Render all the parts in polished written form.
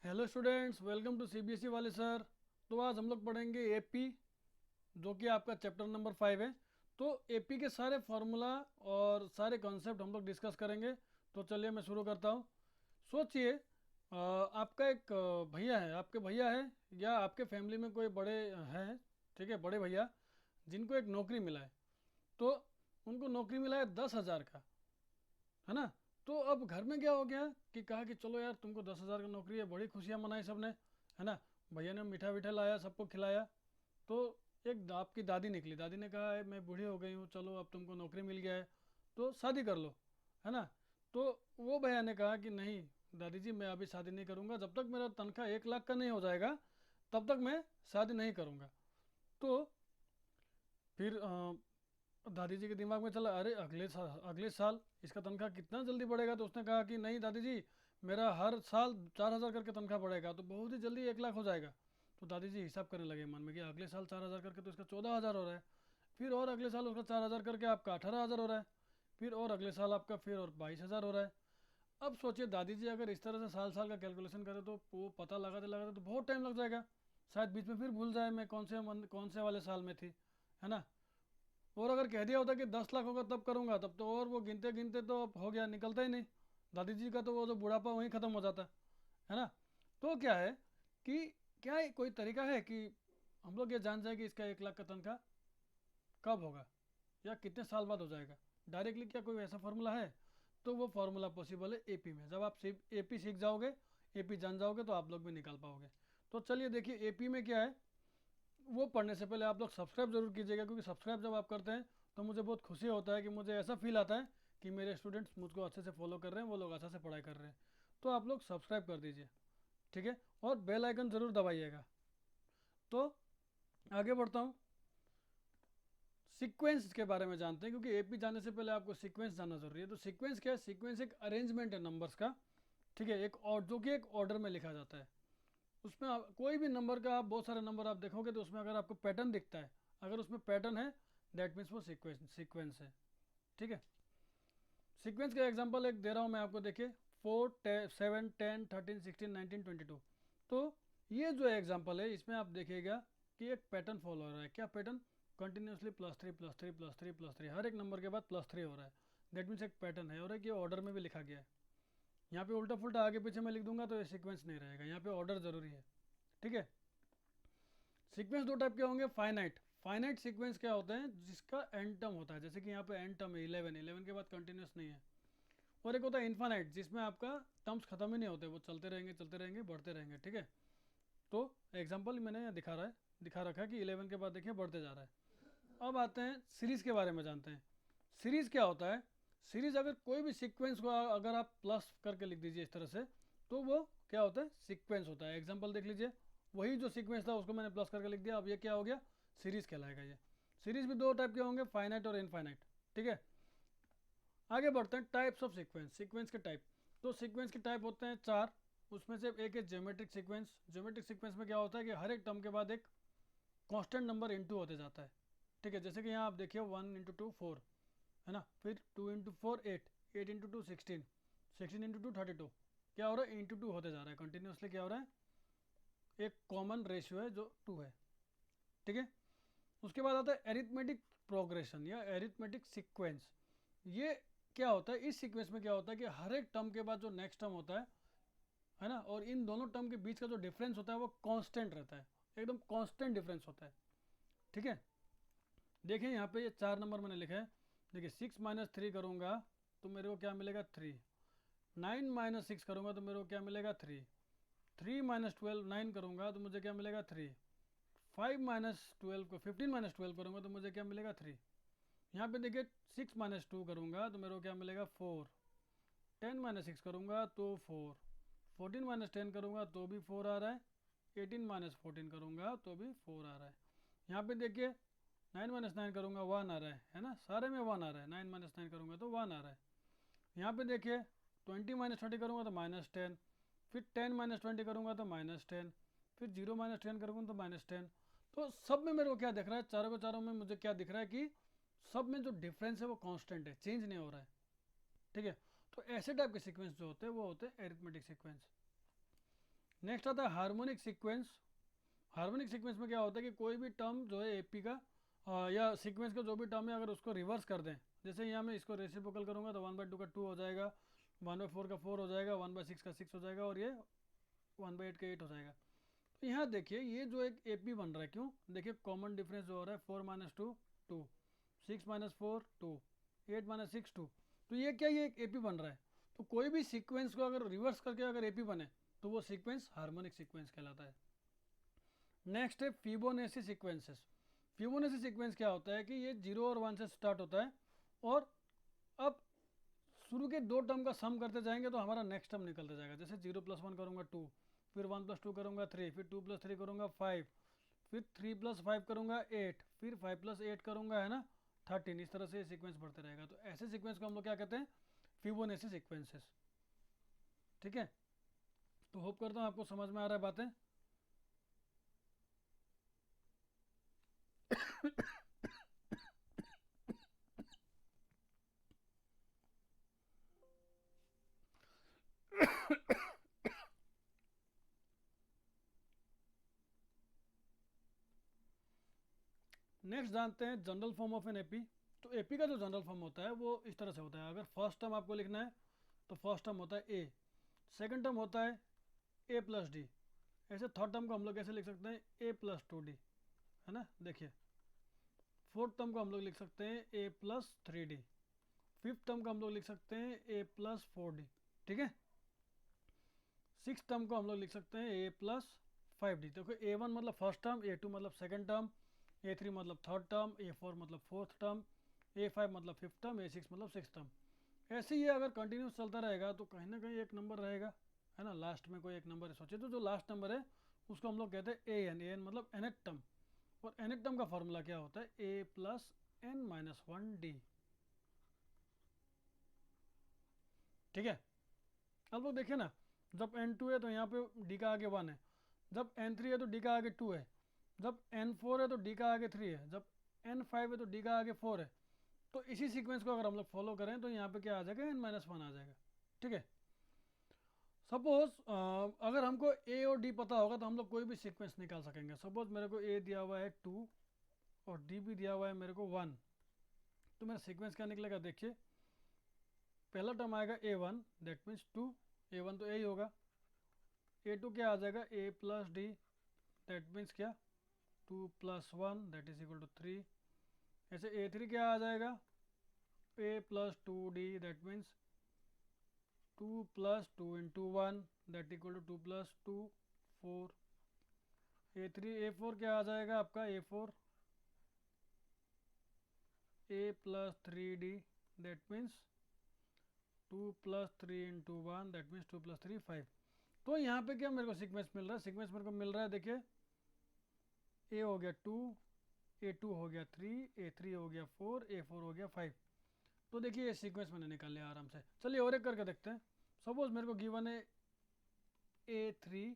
Hello students, welcome to CBSE वाले sir. तो आज हम लोग पढ़ेंगे एपी, जो कि आपका चैप्टर नंबर 5 है। तो एपी के सारे फार्मूला और सारे कॉन्सेप्ट हम लोग डिस्कस करेंगे। तो चलिए मैं शुरू करता हूँ। सोचिए, आपका एक भैया है, आपके भैया है या आपके फैमिली में कोई बड़े हैं, ठीक है, बड़े भैया जिनको एक नौकरी मिला है। तो उनको नौकरी मिला है 10,000 का, है ना। तो अब घर में क्या हो गया कि कहा कि चलो यार, तुमको 10,000 की नौकरी है, बड़ी खुशियाँ मनाई सबने, है ना। भैया ने मीठा वीठा लाया, सबको खिलाया। तो एक आपकी दादी निकली, दादी ने कहा मैं बूढ़ी हो गई हूँ, चलो अब तुमको नौकरी मिल गया है तो शादी कर लो, है ना। तो वो भैया ने कहा कि नहीं दादी जी, मैं अभी शादी नहीं करूँगा, जब तक मेरा तनख्वाह 1 लाख का नहीं हो जाएगा तब तक मैं शादी नहीं करूँगा। तो फिर दादी जी के दिमाग में चला, अरे अगले साल इसका तनख्वाह कितना जल्दी बढ़ेगा। तो उसने कहा कि नहीं दादी जी, मेरा हर साल 4,000 करके तनख्वाह बढ़ेगा तो बहुत ही जल्दी 1 लाख हो जाएगा। तो दादी जी हिसाब करने लगे मन में कि अगले साल 4,000 करके तो इसका 14,000 हो रहा है, फिर और अगले साल उसका 4,000 करके आपका 18,000 हो रहा है, फिर और अगले साल आपका फिर और 22,000 हो रहा है। अब सोचिए दादी जी अगर इस तरह से साल साल का कैलकुलेशन करें तो वो पता लगाते लगाते तो बहुत टाइम लग जाएगा। शायद बीच में फिर भूल जाए मैं कौन से वाले साल में थी, है ना। और अगर कह दिया होता कि 10 लाख होगा तब करूँगा, तब तो और वो गिनते गिनते तो अब हो गया, निकलता ही नहीं। दादी जी का तो वो जो बुढ़ापा वहीं ख़त्म हो जाता है ना। तो क्या है कि क्या कोई तरीका है कि हम लोग ये जान जाए कि इसका 1 लाख का तनख्वाह कब होगा या कितने साल बाद हो जाएगा। डायरेक्टली क्या कोई ऐसा फार्मूला है? तो वो फार्मूला पॉसिबल है एपी में। जब आप सिर्फ एपी सीख जाओगे, एपी जान जाओगे तो आप लोग भी निकाल पाओगे। तो चलिए देखिए एपी में क्या है। वो पढ़ने से पहले आप लोग सब्सक्राइब जरूर कीजिएगा, क्योंकि सब्सक्राइब जब आप करते हैं तो मुझे बहुत खुशी होता है कि मुझे ऐसा फील आता है कि मेरे स्टूडेंट्स मुझको अच्छे से फॉलो कर रहे हैं, वो लोग अच्छे से पढ़ाई कर रहे हैं। तो आप लोग सब्सक्राइब कर दीजिए, ठीक है, और बेल आइकन ज़रूर दबाइएगा। तो आगे बढ़ता हूँ, सीक्वेंस के बारे में जानते हैं, क्योंकि एपी जाने से पहले आपको सीक्वेंस जानना जरूरी है। तो सीक्वेंस क्या है? सीक्वेंस एक अरेंजमेंट है नंबर्स का, ठीक है, एक और जो कि एक ऑर्डर में लिखा जाता है। उसमें कोई भी नंबर का, आप बहुत सारे नंबर आप देखोगे तो उसमें अगर आपको पैटर्न दिखता है, अगर उसमें पैटर्न है दैट मीन्स वो सीक्वेंस है, ठीक है। सीक्वेंस का एग्जांपल एक दे रहा हूँ मैं आपको, देखिए 4 7 10 13 16 19 22। तो ये जो एग्जांपल है इसमें आप देखिएगा कि एक पैटर्न फॉलो हो रहा है। क्या पैटर्न? कंटिन्यूसली +3 +3 +3 +3, हर एक नंबर के बाद +3 हो रहा है। दैट मीन्स एक पैटर्न है, और एक ये ऑर्डर में भी लिखा गया है। यहाँ पे उल्टा फुल्टा आगे पीछे मैं लिख दूंगा तो ये सीक्वेंस नहीं रहेगा, यहाँ पे ऑर्डर जरूरी है, ठीक है। सीक्वेंस दो टाइप के होंगे, फाइनाइट। फाइनाइट सीक्वेंस क्या होता है? जिसका एंड टर्म होता है, जैसे कि यहाँ पे एंड टर्म है 11, 11 के बाद कंटिन्यूस नहीं है। और एक होता है इन्फानाइट, जिसमें आपका टर्म्स खत्म ही नहीं होते, वो चलते रहेंगे बढ़ते रहेंगे, ठीक है। तो एग्जाम्पल मैंने यहाँ दिखा रखा है कि 11 के बाद देखिए बढ़ते जा रहा है। अब आते हैं सीरीज़ के बारे में जानते हैं। सीरीज़ क्या होता है? सीरीज़ अगर कोई भी सीक्वेंस को अगर आप प्लस करके लिख दीजिए इस तरह से, तो वो क्या होता है? सीक्वेंस होता है। एग्जांपल देख लीजिए, वही जो सीक्वेंस था उसको मैंने प्लस करके लिख दिया, अब ये क्या हो गया? सीरीज़ कहलाएगा ये। सीरीज़ भी दो टाइप के होंगे, फाइनाइट और इनफाइनाइट, ठीक है। आगे बढ़ते हैं, टाइप्स ऑफ सीक्वेंस, सीक्वेंस के टाइप। तो सीक्वेंस के टाइप होते हैं 4, उसमें से एक है ज्योमेट्रिक सीक्वेंस। ज्योमेट्रिक सीक्वेंस में क्या होता है कि हर एक टर्म के बाद एक कांस्टेंट नंबर इनटू होते जाता है, ठीक है। जैसे कि यहाँ आप देखिए 1 × 2 4, है ना, फिर 2 × 4 8, 8 × 2 16, 16 × 2 32। क्या हो रहा है? इंटू 2 होते जा रहा है कंटिन्यूसली, क्या हो रहा है? एक कॉमन रेशियो है जो 2 है, ठीक है। उसके बाद आता है एरिथमेटिक प्रोग्रेशन या एरिथमेटिक सीक्वेंस। ये क्या होता है? इस सीक्वेंस में क्या होता है कि हर एक टर्म के बाद जो नेक्स्ट टर्म होता है ना, और इन दोनों टर्म के बीच का जो डिफरेंस होता है वो कांस्टेंट रहता है, एकदम कांस्टेंट डिफरेंस होता है, ठीक है। देखिए यहाँ पे ये 4 नंबर मैंने लिखा है। देखिए 6 - 3 करूँगा तो मेरे को क्या मिलेगा? 3। 9 - 6 करूँगा तो मेरे को क्या मिलेगा? 3। 3 - 12, 9 करूँगा तो मुझे क्या मिलेगा? 3। 5 - 12 को 15 - 12 करूँगा तो मुझे क्या मिलेगा? 3। यहाँ पे देखिए 6 - 2 करूँगा तो मेरे को क्या मिलेगा? 4। 10 - 6 करूँगा तो 4। 14 - 10 करूँगा तो भी 4 आ रहा है। 18 - 14 करूँगा तो भी 4 आ रहा है। यहाँ पे देखिए 9 - 9 करूँगा 1 आ रहा है ना, सारे में 1 आ रहा है। 9 - 9 करूँगा तो 1 आ रहा है। यहाँ पे देखिए 20 - 20 करूँगा तो -10, फिर 10 - 20 करूँगा तो -10, फिर 0 - 10 करूँगा तो -10। तो सब में मेरे को क्या दिख रहा है? चारों के चारों में मुझे क्या दिख रहा है कि सब में जो डिफरेंस है वो कांस्टेंट है, चेंज नहीं हो रहा है, ठीक है। तो ऐसे टाइप के सीक्वेंस जो होते हैं वो होते हैं एरिथमेटिक सीक्वेंस। नेक्स्ट आता है हार्मोनिक सीक्वेंस। हार्मोनिक सीक्वेंस में क्या होता है कि कोई भी टर्म जो है एपी का या सीक्वेंस का जो भी टर्म है अगर उसको रिवर्स कर दें, जैसे यहाँ मैं इसको रेसिप्रोकल करूँगा तो 1/2 का 2 हो जाएगा, 1/4 का 4 हो जाएगा, 1/6 का 6 हो जाएगा और ये 1/8 का 8 हो जाएगा। तो यहाँ देखिए ये जो एक एपी बन रहा है, क्यों? देखिए कॉमन डिफरेंस जो हो रहा है 4 - 2 2, 6 - 4 2, 8 - 6 2। तो ये क्या, ये एक एपी बन रहा है। तो कोई भी सीक्वेंस को अगर रिवर्स करके अगर एपी बने तो वो सीक्वेंस हार्मोनिक सीक्वेंस कहलाता है। नेक्स्ट है फिबोनाची सीक्वेंसेस। फिबोनाची सीक्वेंस क्या होता है कि ये 0 और 1 से स्टार्ट होता है और अब शुरू के दो टर्म का सम करते जाएंगे तो हमारा नेक्स्ट टर्म निकलता जाएगा। जैसे 0 + 1 करूँगा 2, फिर 1 + 2 करूँगा 3, फिर 2 + 3 करूँगा 5, फिर 3 + 5 करूँगा 8, फिर 5 + 8 करूँगा है ना 13। इस तरह से सीक्वेंस बढ़ते रहेगा। तो ऐसे सीक्वेंस को हम लोग क्या कहते हैं? Fibonacci sequences. ठीक है, तो होप करता हूँ आपको समझ में आ रहा है बातें। नेक्स्ट जानते हैं general form of an AP. तो एपी का जो जनरल फॉर्म होता है वो इस तरह से होता है। अगर फर्स्ट टर्म आपको लिखना है तो फर्स्ट टर्म होता है ए, सेकंड टर्म होता है ए प्लस डी। ऐसे थर्ड टर्म को हम लोग कैसे लिख सकते हैं? ए प्लस 2d, है ना। देखिए फोर्थ टर्म को हम लोग लिख सकते हैं ए प्लस 3d, फिफ्थ टर्म को हम लोग लिख सकते हैं ए प्लस 4d, ठीक है। सिक्स टर्म को हम लोग लिख सकते हैं ए प्लस 5d। देखो A1 मतलब फर्स्ट टर्म, A2 मतलब सेकंड टर्म, A3 मतलब थर्ड टर्म, A4 मतलब फोर्थ टर्म, A5 मतलब फिफ्थ टर्म, A6 मतलब सिक्स टर्म। ऐसे ही अगर कंटिन्यूस चलता रहेगा तो कहीं ना कहीं एक नंबर रहेगा, है ना, लास्ट में कोई एक नंबर है। सोचिए तो जो लास्ट नंबर है उसको हम लोग कहते हैं एन मतलब nth टर्म। और nth टर्म का फॉर्मूला क्या होता है? A plus n minus 1d। ठीक है, अब लोग देखिए ना, जब n2 है तो यहाँ पे d का आगे 1 है, जब n3 है तो d का आगे 2 है, जब n4 है तो d का आगे 3 है, जब n5 है तो d का आगे 4 है। तो इसी सीक्वेंस को अगर हम लोग फॉलो करें तो यहाँ पे क्या आ जाएगा? n-1 आ जाएगा। ठीक है, सपोज अगर हमको ए और डी पता होगा तो हम लोग कोई भी सीक्वेंस निकाल सकेंगे। सपोज मेरे को ए दिया हुआ है 2 और डी भी दिया हुआ है मेरे को 1, तो मेरा सीक्वेंस क्या निकलेगा? देखिए पहला टर्म आएगा A1, दैट मीन्स 2, A1 तो ए ही होगा। A2 क्या आ जाएगा? A plus D, that means क्या? 2 + 1 दैट इज इक्वल टू 3। ऐसे A3 क्या आ जाएगा? A plus 2d, that means 2 + 2 × 1 that equal to 2 + 2 4। A4 क्या आ जाएगा आपका? A4 A plus 3d, that means 2 + 3 × 1 that means 2 + 3 5। तो यहाँ पे क्या मेरे को सीक्वेंस मिल रहा है? सीक्वेंस मेरे को मिल रहा है, देखिए A हो गया 2, A2 हो गया 3, A3 हो गया 4, A4 हो गया 5। तो देखिए ये सीक्वेंस मैंने निकाल लिया आराम से। चलिए और एक करके देखते हैं। सपोज मेरे को गिवन है A3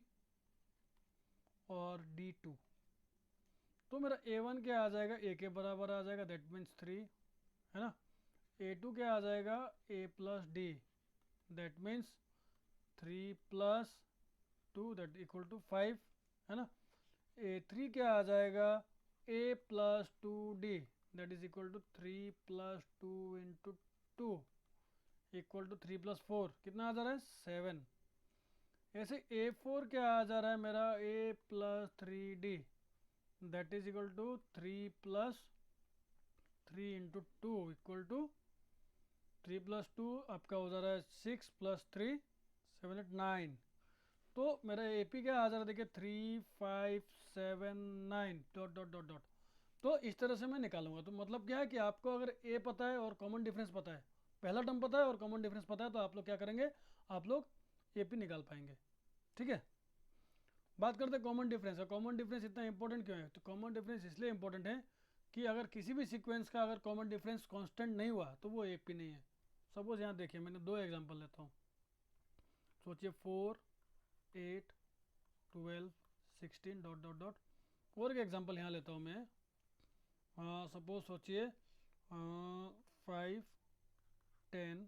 और D2, तो मेरा A1 क्या आ जाएगा? A के बराबर आ जाएगा, दैट मीन्स 3, है ना। A2 क्या आ जाएगा? A plus D, that means 3 + 2 that equal to 5, है ना। A3 क्या आ जाएगा? A plus 2d, that is equal to 3 + 2 × 2 equal to 3 + 4, कितना आ जा रहा है? 7। ऐसे A4 क्या आ जा रहा है मेरा? A plus 3d, that is equal to 3 + 3 × 2 equal to 3 + 2 आपका हो जा रहा है 6 + 3 7 8 9। तो मेरा AP क्या आ जा रहा है? देखिए 3 5 7 9 डॉट डॉट डॉट डॉट। तो इस तरह से मैं निकालूंगा। तो मतलब क्या है कि आपको अगर A पता है और कॉमन डिफरेंस पता है, पहला टर्म पता है और कॉमन डिफरेंस पता है, तो आप लोग क्या करेंगे? आप लोग AP निकाल पाएंगे। ठीक है, बात करते हैं कॉमन डिफरेंस। और कॉमन डिफरेंस इतना इंपॉर्टेंट क्यों है? तो कॉमन डिफरेंस इसलिए इंपॉर्टेंट है कि अगर किसी भी सीक्वेंस का अगर कॉमन डिफरेंस कांस्टेंट नहीं हुआ तो वो AP नहीं है। सपोज यहाँ देखिए मैंने दो एग्जांपल लेता हूँ। सोचिए 4 8 12 16 डॉट डॉट डॉट। और एक एग्जांपल यहाँ लेता हूँ मैं। सपोज सोचिए 5 10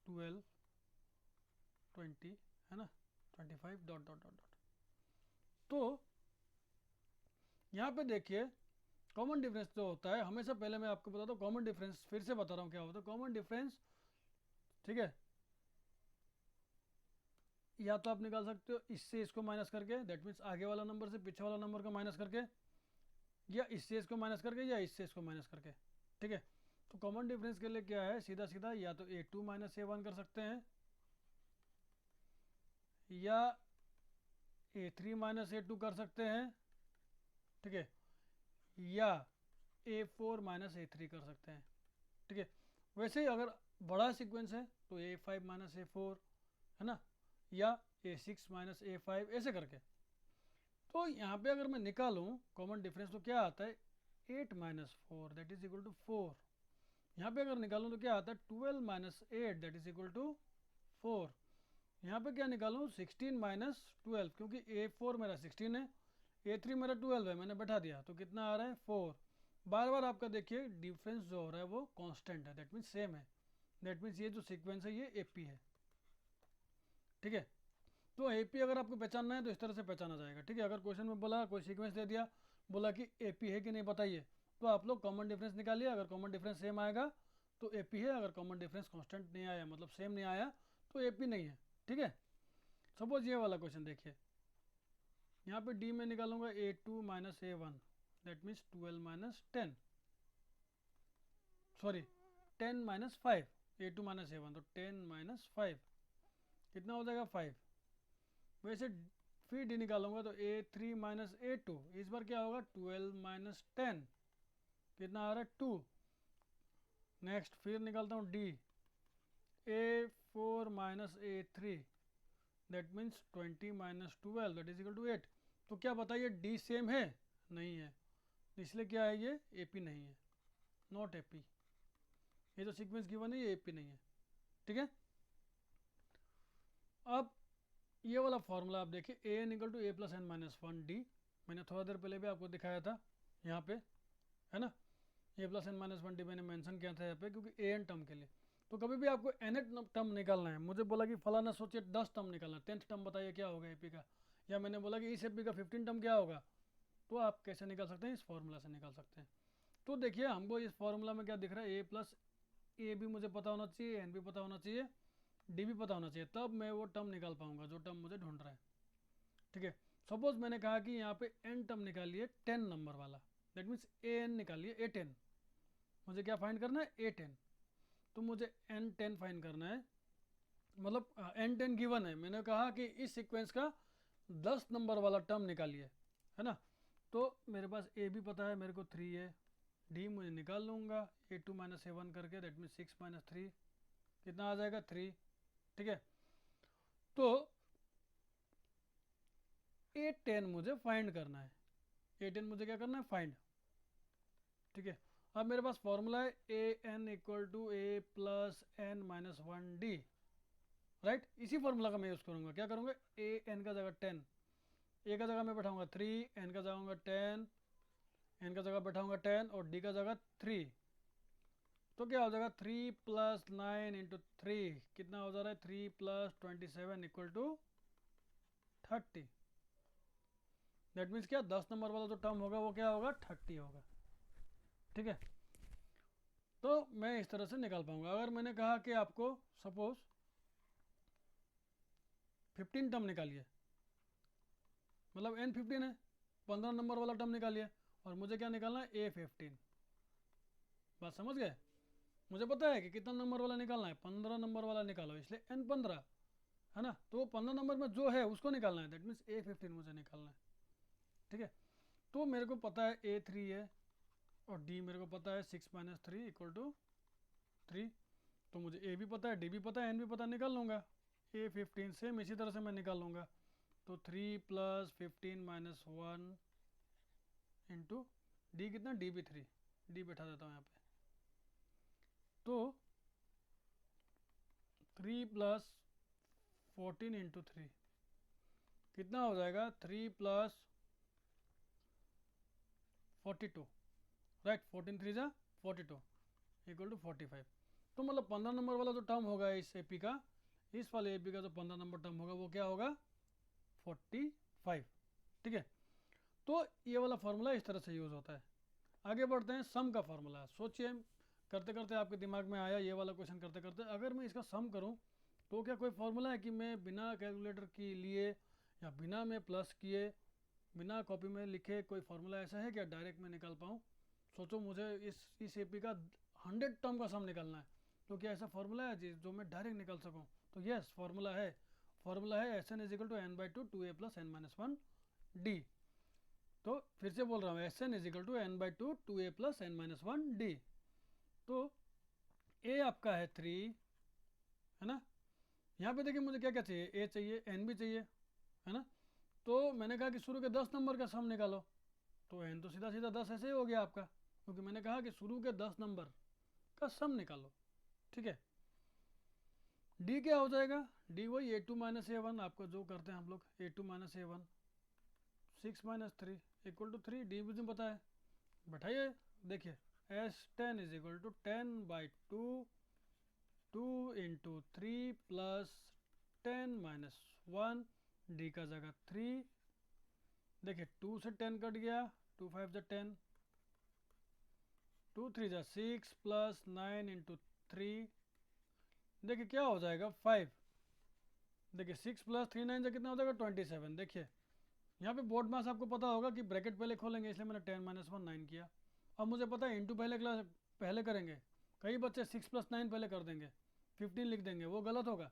12 20, है ना, 25 डॉट डॉट डॉट डॉट। तो यहाँ पे देखिए कॉमन डिफरेंस जो होता है, हमेशा पहले मैं आपको बताता हूँ कॉमन डिफरेंस, फिर से बता रहा हूँ क्या होता है कॉमन डिफरेंस। ठीक है, या तो आप निकाल सकते हो इससे इसको माइनस करके, दैट मीन्स आगे वाला नंबर से पीछे वाला नंबर को माइनस करके, या इससे इसको माइनस करके, या इससे इसको माइनस करके। ठीक है, तो कॉमन डिफरेंस के लिए क्या है, सीधा सीधा या तो a2 माइनस a1 कर सकते हैं, या a3 माइनस a2 कर सकते हैं। ठीक है, या a4 माइनस a3 कर सकते हैं। ठीक है, वैसे ही अगर बड़ा सीक्वेंस है तो a5 माइनस a4 है ना, या a6 माइनस a5 ऐसे करके। तो यहाँ पे अगर मैं निकालूँ कॉमन डिफरेंस तो क्या आता है 8 minus 4 that is equal to 4। यहाँ पे अगर निकालूँ तो क्या आता है 12 minus 8 that is equal to 4। यहाँ पे क्या निकालूँ 16 माइनस 12, क्योंकि a4 मेरा 16 है, a3 मेरा 12 है, मैंने बैठा दिया तो कितना आ रहा है 4। बार बार आपका देखिए डिफरेंस जो हो रहा है वो कांस्टेंट है, दैट मीन्स सेम है, दैट मीन्स ये जो सीक्वेंस है ये AP है। ठीक है, तो AP अगर आपको पहचानना है तो इस तरह से पहचाना जाएगा। ठीक है, अगर क्वेश्चन में बोला कोई सीक्वेंस दे दिया, बोला कि AP है कि नहीं बताइए, तो आप लोग कॉमन डिफरेंस निकालिए। अगर कॉमन डिफरेंस सेम आएगा तो AP है, अगर कॉमन डिफरेंस कांस्टेंट नहीं आया मतलब सेम नहीं आया तो AP नहीं है। ठीक है, सपोज ये वाला क्वेश्चन देखिए, यहाँ पे D में निकालूंगा a2 minus a1 that means 12 minus 10, sorry 10 minus 5, a2 minus a1 तो 10 माइनस 5 कितना हो जाएगा 5। वैसे फिर डी निकालूंगा तो a3 माइनस a2, इस बार क्या होगा 12 माइनस 10 कितना आ रहा है 2। नेक्स्ट फिर निकालता हूँ D, a4 minus a3 that means 20 minus 12 that is equal to 8। तो क्या बताइए डी सेम है, नहीं है, इसलिए क्या है ये AP नहीं है, नॉट AP। ये जो सीक्वेंस गिवन है ये AP नहीं है। ठीक है, अब ये वाला फॉर्मूला आप देखिए a n equal to A plus N minus 1 d, मैंने थोड़ा देर पहले भी आपको दिखाया था यहाँ पे, है ना, ए प्लस एन माइनस 1 डी मैंने मेंशन किया था यहाँ पे क्योंकि ए एन टर्म के लिए। तो कभी भी आपको एन टर्म निकालना है, मुझे बोला कि फलाना सोचिए 10 टर्म निकालना, 10th टर्म बताइए क्या होगा AP का, या मैंने बोला कि इस AP का 15 टर्म क्या होगा, तो आप कैसे निकाल सकते हैं, इस फॉर्मूला से निकाल सकते हैं। तो देखिए हमको इस फॉर्मूला में क्या दिख रहा है, ए प्लस ए भी मुझे पता होना चाहिए, एन भी पता होना चाहिए, डी भी पता होना चाहिए, तब मैं वो टर्म निकाल पाऊंगा जो टर्म मुझे ढूंढ रहा है। ठीक है, सपोज मैंने कहा कि यहाँ पे एन टर्म निकालिए 10 नंबर वाला, दैट मीन्स ए एन निकालिए A10, मुझे क्या फाइंड करना है A10, तो मुझे N10 फाइंड करना है, मतलब N10 गिवन है, मैंने कहा कि इस सीक्वेंस का 10 नंबर वाला टर्म निकालिए, है ना। तो मेरे पास A भी पता है, मेरे को 3 है, D मुझे निकाल लूँगा a2 माइनस a1 करके, दैट मीन्स 6 माइनस 3 कितना आ जाएगा 3। ठीक है, तो A10 मुझे फाइंड करना है, A10 मुझे क्या करना है फाइंड। ठीक है, अब मेरे पास फॉर्मूला है a n equal to A plus N minus 1 d, right. इसी फॉर्मूला का मैं यूज़ करूँगा, क्या करूँगा ए एन का जगह 10, ए का जगह मैं बैठाऊँगा 3, एन का जगह 10, एन का जगह बैठाऊँगा 10 और डी का जगह 3, तो क्या हो जाएगा 3 प्लस 9 इंटू 3 कितना हो जा रहा है 3 plus 27 equal to 30। That means क्या 10 नंबर वाला जो टर्म होगा वो क्या होगा 30 होगा। ठीक है, तो मैं इस तरह से निकाल पाऊंगा। अगर मैंने कहा कि आपको सपोज 15 टर्म निकालिए, मतलब N15 है, 15 नंबर वाला टर्म निकालिए, और मुझे क्या निकालना है A15। बात समझ गए, मुझे पता है कि कितना नंबर वाला निकालना है, 15 नंबर वाला निकालो, इसलिए N15 है ना, तो 15 नंबर में जो है उसको निकालना है, दैट मीन्स A15 मुझे निकालना है। ठीक है, तो मेरे को पता है A3 है और D मेरे को पता है 6 माइनस 3 इक्वल टू 3, तो मुझे A भी पता है, D भी पता है, N भी पता, निकाल लूँगा। A15 सेम इसी तरह से मैं निकाल लूँगा, तो 3 प्लस 15 माइनस 1 इंटू डी कितना, डी भी 3, डी बैठा देता हूँ यहाँ पे, तो 3 प्लस 14 इंटू 3 कितना हो जाएगा 3 प्लस 42, राइट, 14 3 जा 42 इक्वल टू 45। तो मतलब 15 नंबर वाला जो टर्म होगा इस AP का, इस वाले AP का जो 15 नंबर टर्म होगा वो क्या होगा 45, ठीक है। तो ये वाला फार्मूला इस तरह से यूज़ होता है। आगे बढ़ते हैं, सम का फार्मूला। सोचिए करते करते आपके दिमाग में आया ये वाला क्वेश्चन करते करते, अगर मैं इसका सम करूं तो क्या कोई फार्मूला है कि मैं बिना कैलकुलेटर के लिए या बिना में प्लस किए बिना कॉपी में लिखे कोई फार्मूला ऐसा है क्या डायरेक्ट मैं निकाल पाऊँ? सोचो मुझे इस एपी का 100 टर्म का सम निकालना है, तो क्या ऐसा फार्मूला है जो मैं डायरेक्ट निकाल सकूँ? तो यस, फार्मूला है। फार्मूला है S N is equal to N by two two A plus N minus one D. तो फिर से बोल रहा हूँ, S N is equal to N by two two A plus N minus one D. तो A आपका है 3, है ना। यहाँ पे देखिए मुझे क्या क्या चाहिए, ए चाहिए, एन भी चाहिए, है ना। तो मैंने कहा कि शुरू के 10 नंबर का सम निकालो, तो एन तो सीधा सीधा 10 ऐसे ही हो गया आपका, क्योंकि मैंने कहा कि शुरू के 10 नंबर का सम निकालो, ठीक है। डी क्या हो जाएगा, डी वही a two minus a one, आपको जो करते हैं हम लोग, a two minus a one 6 minus 3 equal to 3, d मुझे पता है, बैठाइए। देखिए S 10 is equal to 10 by two 2 into 3 plus 10 minus 1, d का जगह 3। देखिए 2 से 10 कट गया, 2 5 जा 10, 2 3 जा 6 प्लस 9 इंटू 3, देखिए क्या हो जाएगा 5। देखिए 6 प्लस 3 9 से कितना हो जाएगा 27। देखिए यहाँ पे बोर्ड मास आपको पता होगा कि ब्रैकेट पहले खोलेंगे, इसलिए मैंने 10 माइनस 1 9 किया। अब मुझे पता है इंटू पहले करेंगे, कई बच्चे 6 प्लस 9 पहले कर देंगे, 15 लिख देंगे, वो गलत होगा,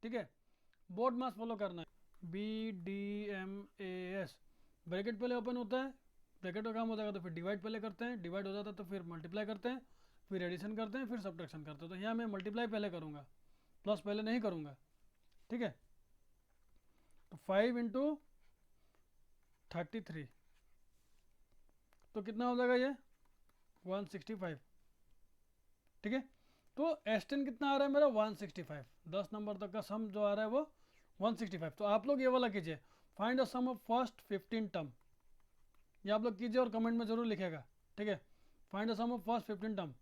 ठीक है। बोर्ड मास फॉलो करना है, B D M A S, bracket पहले ओपन होता है, ब्रैकेट का काम हो जाएगा तो फिर डिवाइड पहले करते हैं, डिवाइड हो जाता है तो फिर मल्टीप्लाई करते हैं, फिर एडिशन करते हैं, फिर सब्ट्रैक्शन करते हैं। तो यहाँ मैं मल्टीप्लाई पहले करूँगा, प्लस पहले नहीं करूँगा, ठीक है। तो 5 इंटू 33, तो कितना हो जाएगा ये 165, ठीक है। तो S10 कितना आ रहा है मेरा 165, 10 नंबर तक का सम जो आ रहा है वो 165। तो आप लोग ये वाला कीजिए, find the sum of first 15 term, ये आप लोग कीजिए और कमेंट में जरूर लिखेगा, ठीक है। Find the sum of first 15 term.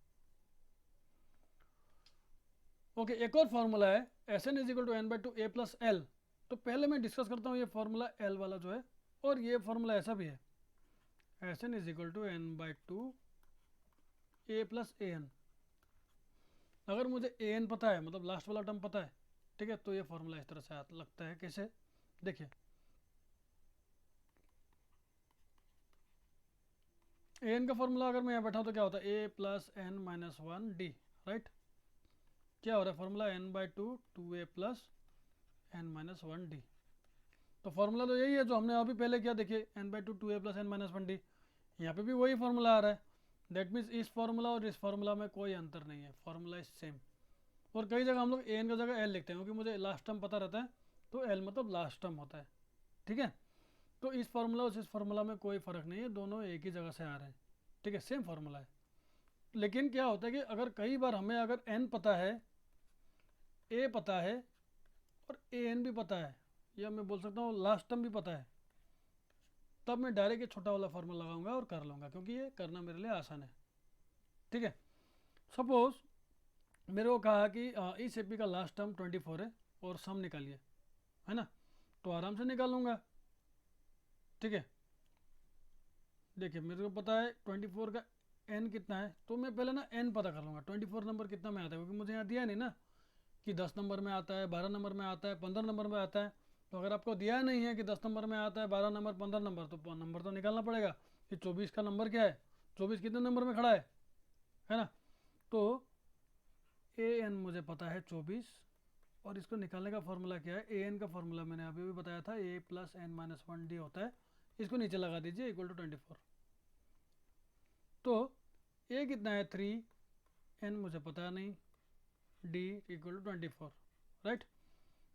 Okay, एक और फॉर्मूला है S N is equal to N by two A plus L. तो पहले मैं डिस्कस करता हूँ ये फॉर्मूला एल वाला जो है, और ये फॉर्मूला ऐसा भी है, S N is equal to N by two A plus A N. अगर मुझे ए एन पता है, मतलब लास्ट वाला टर्म पता है, ठीक है, तो ये फॉर्मूला इस तरह से लगता है। कैसे, देखिए ए एन का फॉर्मूला अगर मैं यहाँ बैठा तो क्या होता है, a plus N minus one d, right. क्या हो रहा है formula, n by two two A plus N minus one D. तो फॉर्मूला तो यही है जो हमने अभी पहले किया, देखिए n by two two A plus N minus one d, यहाँ पे भी वही फॉर्मूला आ रहा है। दैट मीन्स इस फॉर्मूला और इस फॉर्मूला में कोई अंतर नहीं है, फॉर्मूला इज सेम। और कई जगह हम लोग ए एन की जगह एल लिखते हैं, क्योंकि मुझे लास्ट टर्म पता रहता है, तो एल मतलब लास्ट टर्म होता है, ठीक है। तो इस फार्मूला और इस फार्मूला में कोई फ़र्क नहीं है, दोनों एक ही जगह से आ रहे हैं, ठीक है, सेम फार्मूला है। लेकिन क्या होता है कि अगर कई बार हमें अगर एन पता है, ए पता है और ए एन भी पता है, या मैं बोल सकता हूँ लास्ट टर्म भी पता है, तब मैं डायरेक्ट ये छोटा वाला फार्मूला लगाऊंगा और कर लूँगा, क्योंकि ये करना मेरे लिए आसान है, ठीक है। सपोज मेरे को कहा कि इस एपी का लास्ट टर्म 24 है और सम निकालिए, है ना, तो आराम से निकालूंगा, ठीक है। देखिए मेरे को पता है 24 का एन कितना है, तो मैं पहले ना एन पता कर लूँगा, 24 नंबर कितना में आता है, क्योंकि मुझे यहाँ दिया नहीं ना कि 10 नंबर में आता है, 12 नंबर में आता है, 15 नंबर में आता है। तो अगर आपको दिया नहीं है कि 10 नंबर में आता है, 12 नंबर, 15 नंबर, तो नंबर तो निकालना पड़ेगा कि 24 का नंबर क्या है, 24 कितने नंबर में खड़ा है ना। तो ए एन मुझे पता है 24, और इसको निकालने का फॉर्मूला क्या है, ए एन का फॉर्मूला मैंने अभी भी बताया था, a plus N minus one d होता है, इसको नीचे लगा दीजिए इक्वल टू 24। तो ए कितना है 3, एन मुझे पता नहीं, डी इक्वल टू 24, राइट।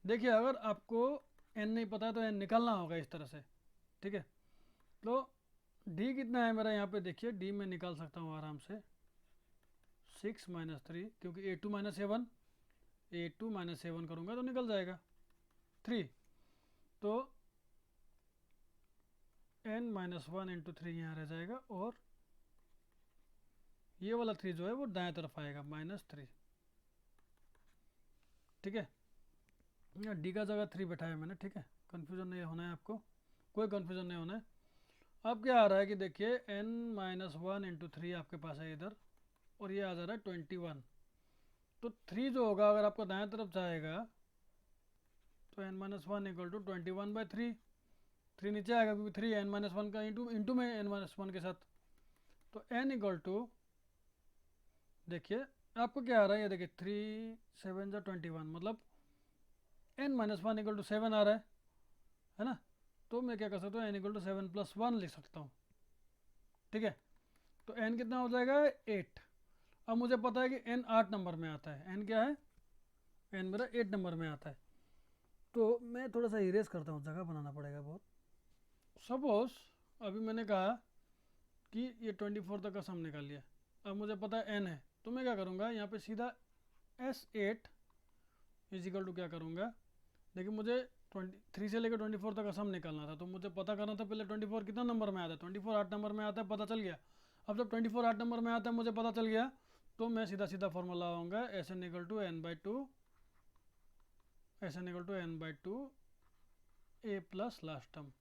देखिए अगर आपको एन नहीं पता है तो एन निकालना होगा इस तरह से, ठीक है। तो डी कितना है मेरा यहाँ पे, देखिए डी में निकाल सकता हूँ आराम से 6 माइनस 3, क्योंकि a two minus a one, a two minus a one करूँगा तो निकल जाएगा 3। तो एन माइनस वन इंटू 3 यहाँ रह जाएगा, और ये वाला 3 जो है वो दाएं तरफ आएगा -3, ठीक है। यहाँ डी का जगह 3 बैठाया मैंने, ठीक है, कन्फ्यूज़न नहीं होना है आपको, कोई कन्फ्यूज़न नहीं होना है। अब क्या आ रहा है कि देखिए n-1 इंटू 3 आपके पास है इधर, और ये आ जा रहा है 21। तो 3 जो होगा अगर आपका दाएं तरफ जाएगा तो n-1 इक्वल टू 21/3, 3 नीचे आएगा क्योंकि 3 n-1 का इंटू में n-1 के साथ। तो n इक्वल टू, देखिए आपको क्या आ रहा है, ये देखिए 3 7 जा 21, मतलब n-1 इक्वल टू 7 आ रहा है ना। तो मैं क्या कर सकता हूँ, n इक्वल टू 7 + 1 लिख सकता हूँ, ठीक है। तो n कितना हो जाएगा, 8। अब मुझे पता है कि n 8 नंबर में आता है, n क्या है, n मेरा 8 नंबर में आता है। तो मैं थोड़ा सा इरेज करता हूँ, जगह बनाना पड़ेगा बहुत। सपोज अभी मैंने कहा कि ये 24 तक का सम निकाल लिया, अब मुझे पता है n है, तो मैं क्या करूँगा यहाँ पे सीधा S8 इज इक्वल टू क्या करूँगा, देखिए मुझे 23 से लेकर 24 तक का सम निकालना था, तो मुझे पता करना था पहले 24 कितना नंबर में आता है, 24 8 नंबर में आता है, पता चल गया। अब जब 24 8 नंबर में आता है मुझे पता चल गया, तो मैं सीधा सीधा फॉर्मूला लगाऊंगा Sn equal to n/2, Sn equal to n/2 a plus last term,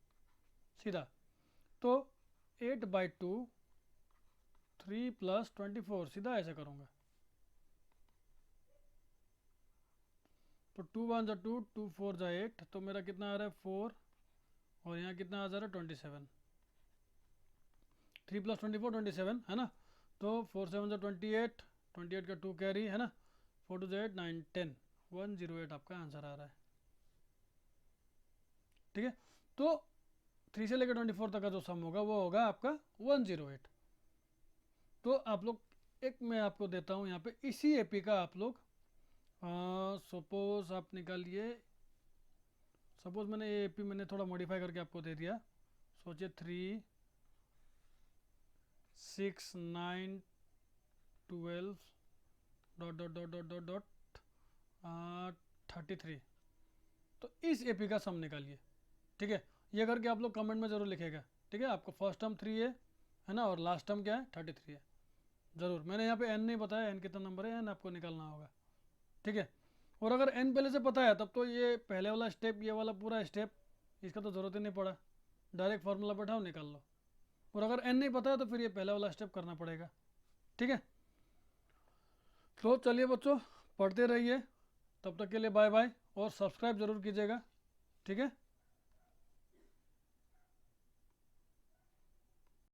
सीधा। तो 8/2 3 + 24, सीधा ऐसे करूँगा। तो 2 1 जा 2, 2 4 जा 8, तो मेरा कितना आ रहा है 4, और यहाँ कितना आ जा रहा है 27, 3 + 24 27 है ना। तो 4 7 जा 28, 28 का 2 कैरी है ना, 4 2 जा 8 9 10, 108 आपका आंसर आ रहा है, ठीक है। तो 3 से लेकर 24 तक का जो सम होगा वो होगा आपका 108। तो आप लोग, एक मैं आपको देता हूँ यहाँ पे इसी एपी का आप लोग, सपोज आप निकालिए, सपोज मैंने ये एपी मैंने थोड़ा मॉडिफाई करके आपको दे दिया। सोचिए 3 6 9 12 dot dot dot dot dot dot 33। तो इस एपी का सम निकालिए, ठीक है। ये करके आप लोग कमेंट में ज़रूर लिखेगा, ठीक है। आपको फर्स्ट टर्म 3 है ना, और लास्ट टर्म क्या है 33 है। ज़रूर, मैंने यहाँ पे n नहीं बताया, n कितना नंबर है, n आपको निकालना होगा, ठीक है। और अगर n पहले से पता है तब तो ये पहले वाला स्टेप, ये वाला पूरा स्टेप, इसका तो ज़रूरत ही नहीं पड़ा, डायरेक्ट फार्मूला बैठाओ निकाल लो। और अगर n नहीं पता है तो फिर ये पहला वाला स्टेप करना पड़ेगा, ठीक है। तो चलिए बच्चों, पढ़ते रहिए, तब तक के लिए बाय बाय, और सब्सक्राइब ज़रूर कीजिएगा, ठीक है।